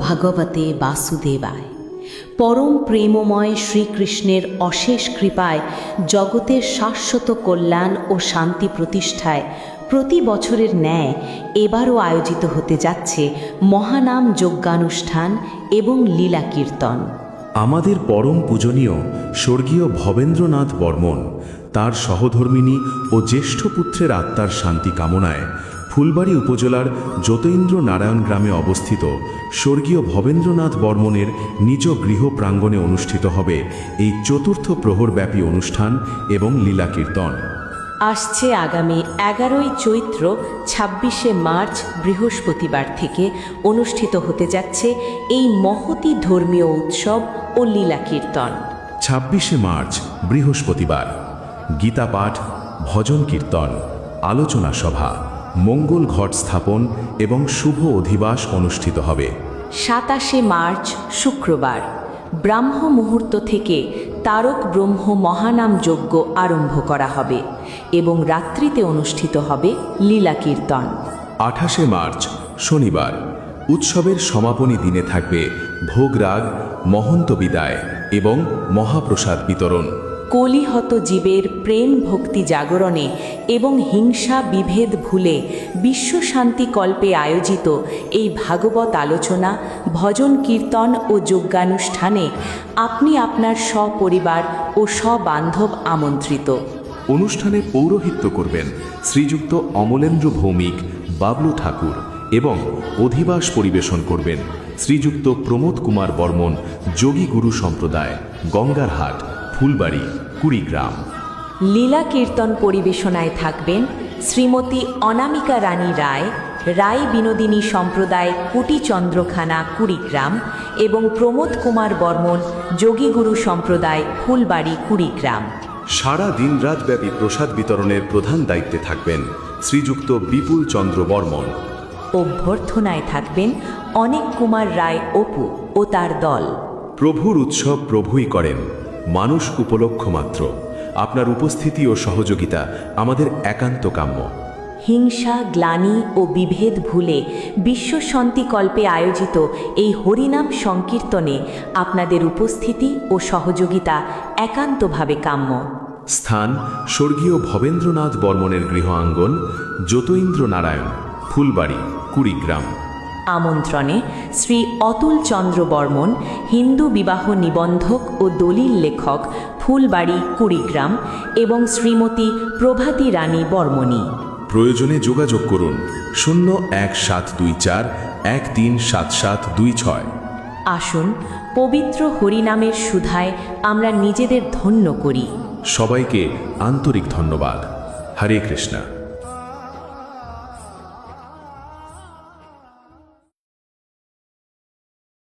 ভগবতে বাসুদেবায়। পরম প্রেমময় শ্রীকৃষ্ণের অশেষ কৃপায় জগতের শাশ্বত কল্যাণ ও শান্তি প্রতিষ্ঠায় প্রতি বছরের ন্যায় এবারও আয়োজিত হতে যাচ্ছে মহানাম যজ্ঞানুষ্ঠান এবং লীলা কীর্তন। আমাদের পরম পূজনীয় স্বর্গীয় ভবেন্দ্রনাথ বর্মন তার সহধর্মিণী ও জ্যেষ্ঠ পুত্রের আত্মার শান্তি কামনায় ফুলবাড়ী উপজেলার যতীন্দ্র নারায়ণ গ্রামে অবস্থিত স্বর্গীয় ভবেন্দ্রনাথ বর্মনের নিজ গৃহ প্রাঙ্গণে অনুষ্ঠিত হবে এই চতুর্থ প্রহরব্যাপী অনুষ্ঠান এবং লীলা কীর্তন। আসছে আগামী 11ই চৈত্র 26শে মার্চ বৃহস্পতিবার থেকে অনুষ্ঠিত হতে যাচ্ছে এই মহতী ধর্মীয় উৎসব ও লীলা কীর্তন। 26শে মার্চ বৃহস্পতিবার গীতা পাঠ, ভজন কীর্তন, আলোচনা সভা, মঙ্গল ঘট স্থাপন এবং শুভ অধিবাস অনুষ্ঠিত হবে। 27শে মার্চ শুক্রবার ব্রাহ্ম মুহূর্ত থেকে তারক ব্রহ্ম মহানাম যজ্ঞ আরম্ভ করা হবে এবং রাত্রিতে অনুষ্ঠিত হবে লীলা কীর্তন। 28শে মার্চ শনিবার উৎসবের সমাপনী দিনে থাকবে ভোগরাগ, মহন্ত বিদায় এবং মহাপ্রসাদ বিতরণ। কলিহত জীবের প্রেম ভক্তি জাগরণে এবং হিংসা বিভেদ ভুলে বিশ্বশান্তি কল্পে আয়োজিত এই ভাগবত আলোচনা, ভজন কীর্তন ও যজ্ঞানুষ্ঠানে আপনি আপনার সপরিবার ও সবান্ধব আমন্ত্রিত। অনুষ্ঠানে পৌরোহিত্য করবেন শ্রীযুক্ত অমলেন্দ্র ভৌমিক, বাবলু ঠাকুর এবং অধিবাস পরিবেশন করবেন শ্রীযুক্ত প্রমোদ কুমার বর্মন, যোগী গুরু সম্প্রদায়, গঙ্গারহাট, ফুলবাড়ী, কুড়িগ্রাম। লীলা কীর্তন পরিবেশনায় থাকবেন শ্রীমতী অনামিকা রানী রায়, রায় বিনোদিনী সম্প্রদায়, কুটি চন্দ্রখানা, কুড়িগ্রাম এবং প্রমোদ কুমার বর্মন, যোগী গুরু সম্প্রদায়, ফুলবাড়ী, কুড়িগ্রাম। সারা দিন রাতব্যাপী প্রসাদ বিতরণের প্রধান দায়িত্বে থাকবেন শ্রীযুক্ত বিপুল চন্দ্র বর্মন। অভ্যর্থনায় থাকবেন অনেক কুমার রায় অপু ও তার দল। প্রভুর উৎসব প্রভুই করেন, মানুষ উপলক্ষ মাত্র। আপনার উপস্থিতি ও সহযোগিতা আমাদের একান্ত কাম্য। হিংসা, গ্লানি ও বিভেদ ভুলে বিশ্বশান্তিকল্পে আয়োজিত এই হরিনাম সংকীর্তনে আপনাদের উপস্থিতি ও সহযোগিতা একান্তভাবে কাম্য। স্থান স্বর্গীয় ভবেন্দ্রনাথ বর্মনের গৃহ আঙ্গন, যতীন্দ্র নারায়ণ, ফুলবাড়ী, কুড়িগ্রাম। আমন্ত্রণে শ্রী অতুল চন্দ্র বর্মন, হিন্দু বিবাহ নিবন্ধক ও দলিল লেখক, ফুলবাড়ী, কুড়িগ্রাম এবং শ্রীমতী প্রভাতী রানী বর্মনী। প্রয়োজনে যোগাযোগ করুন 01724 137726। আসুন পবিত্র হরিনামের সুধায় আমরা নিজেদের ধন্য করি। সবাইকে আন্তরিক ধন্যবাদ। হরে কৃষ্ণ।